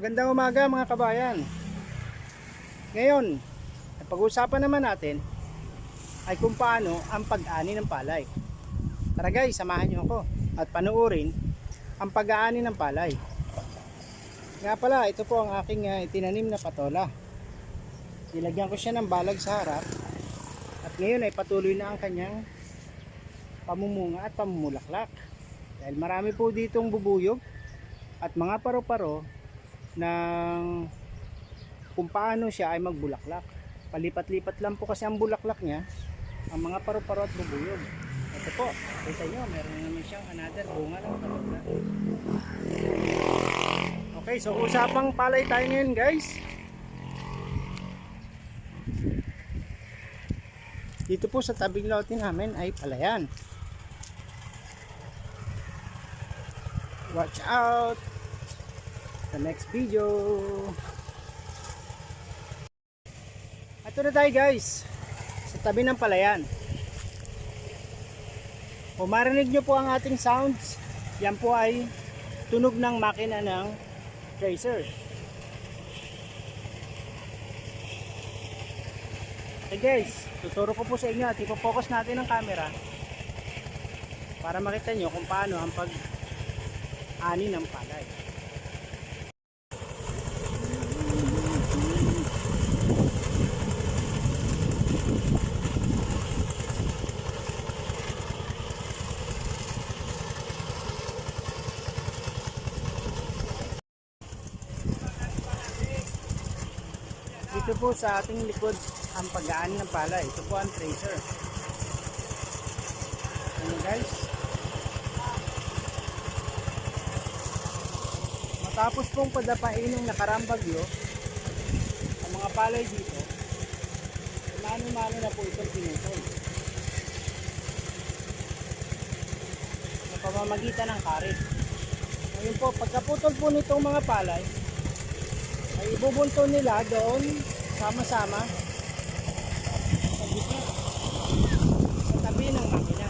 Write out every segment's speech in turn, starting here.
Magandang umaga mga kabayan. Ngayon, ang pag-uusapan naman natin ay kung paano ang pag-ani ng palay. Tara guys, samahan niyo ako at panoorin ang pag-aani ng palay. Nga pala, ito po ang aking itinanim na patola. Nilagyan ko siya ng balag sa harap at ngayon ay patuloy na ang kanyang pamumunga at pamumulaklak. Dahil marami po ditong bubuyog at mga paro-paro ng kung paano siya ay magbulaklak. Palipat-lipat lang po kasi ang bulaklak niya, ang mga paro-paro at bubuyog. Ito po, kita nyo, meron naman siyang another bunga ng patola. Okay, so usapang palay tayo ngayon guys. Dito po sa tabing lote namin ay palayan. Watch out the next video. Ito na tayo guys sa tabi ng palayan. Kung marinig nyo po ang ating sounds, yan po ay tunog ng makina ng tracer. Okay guys, tuturo ko po sa inyo at ipo-focus natin ang camera para makita nyo kung paano ang pag-ani ng palay. Dito po sa ating likod ang pag-aani ng palay. Ito po ang tracer. Ano guys? Matapos pong padapain ng nakaraang bagyo, ang mga palay dito, mano-mano na po itong pinutol. Sa pamamagitan ng karit. Ngayon po, pagkaputol po nitong mga palay, ay ibubunto nila doon sama-sama sa gitna, sa tabi ng makina.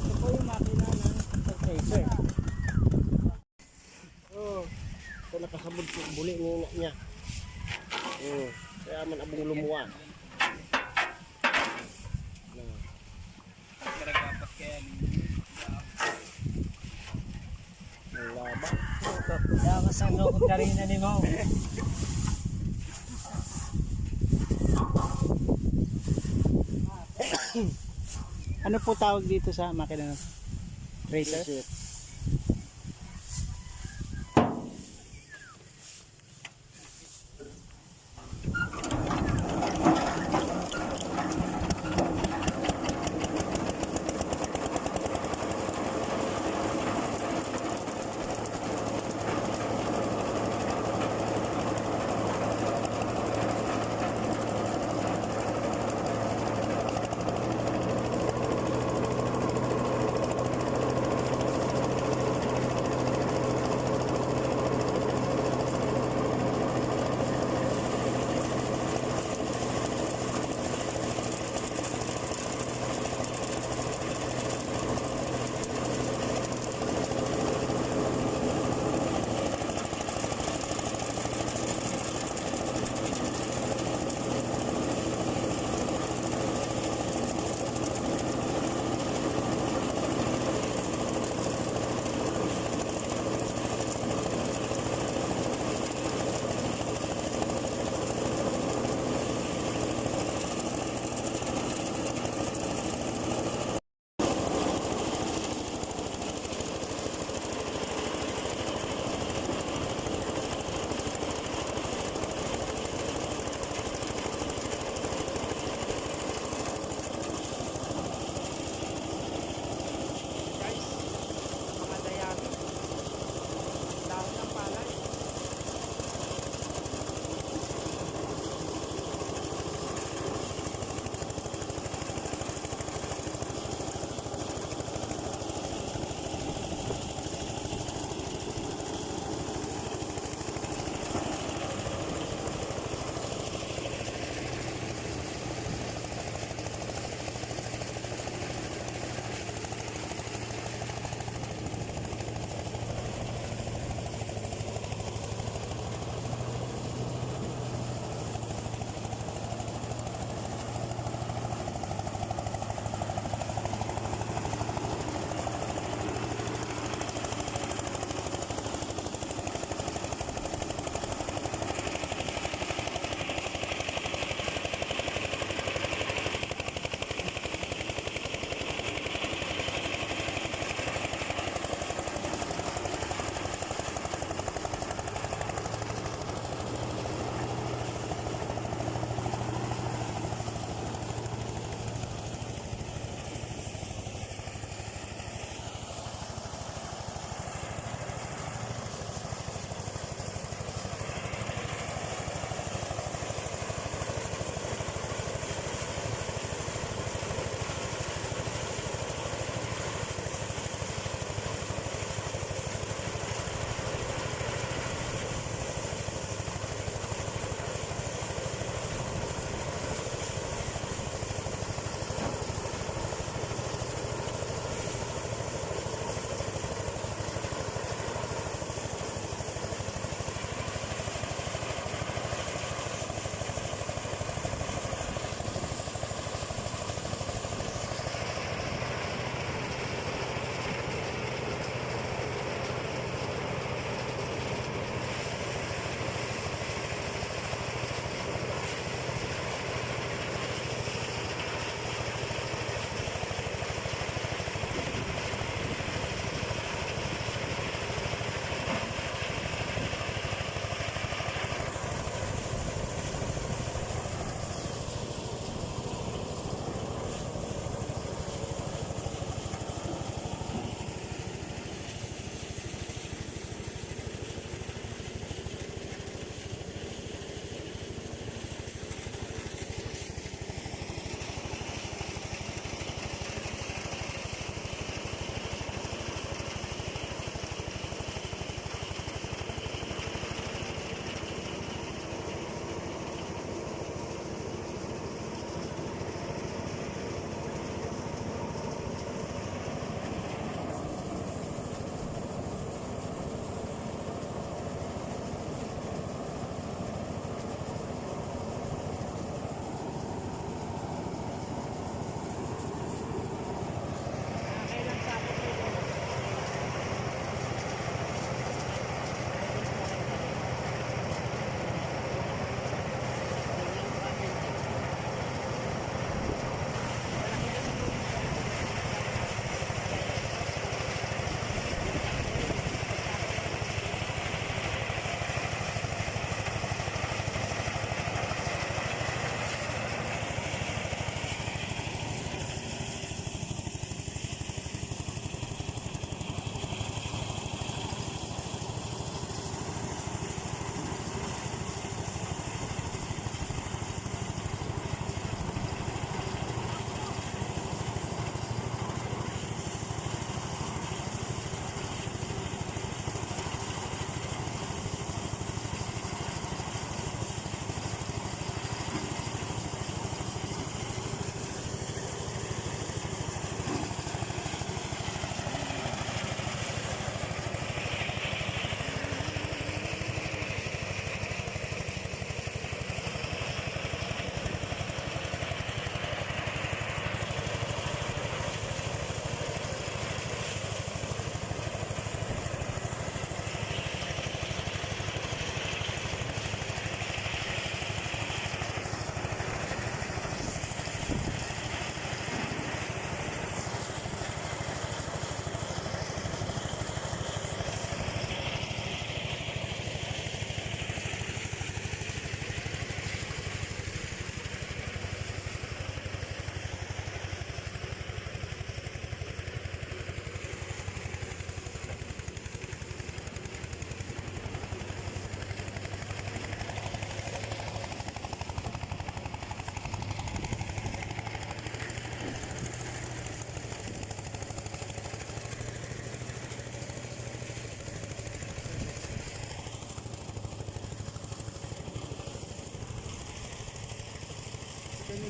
Ito po yung makina ng tracer. Ito nakasabod ko, buli ng niya. Kaya man abong lumuwa. Laba. Dakas ang loob karina ni Mau. Ano po tawag dito sa makina ng tracer?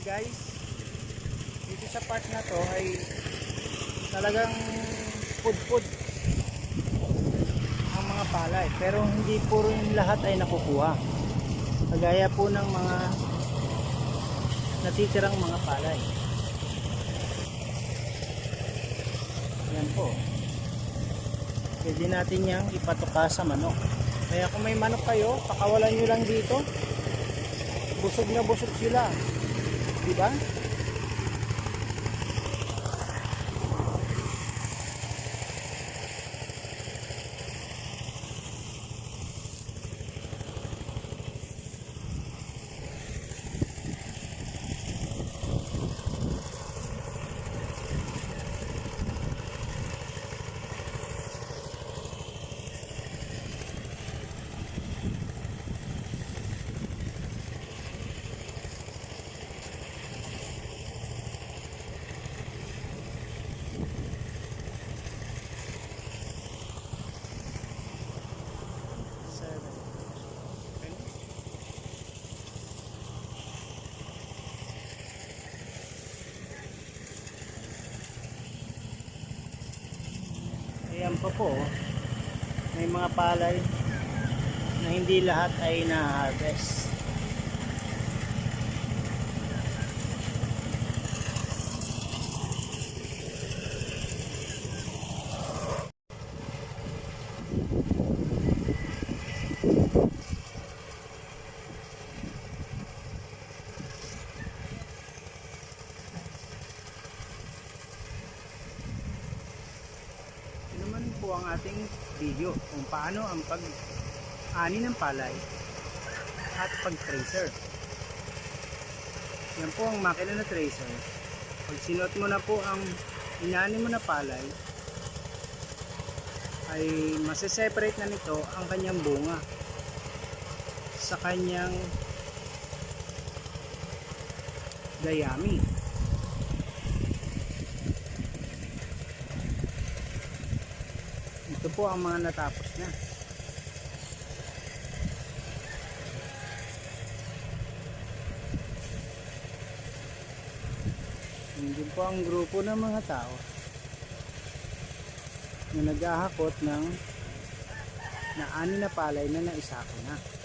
guys, dito sa part na to ay talagang food ang mga palay, pero hindi puro yung lahat ay nakukuha, kagaya po ng mga natitirang mga palay. Yan po, pwede natin yang ipatuka sa manok. Kaya kung may manok kayo, pakawalan nyo lang dito, busog na busog sila, diba? Ayan pa po, may mga palay na hindi lahat ay na-harvest. Naman po ang ating video kung paano ang pag-ani ng palay at pag-tracer. Yan po ang makina na tracer. Pag sinuot mo na po ang inani mo na palay, ay maseseparate na nito ang kanyang bunga sa kanyang dayami. Ito po ang mga natapos na. Hindi po ang grupo ng mga tao na naghahakot ng naani na palay na naisako na.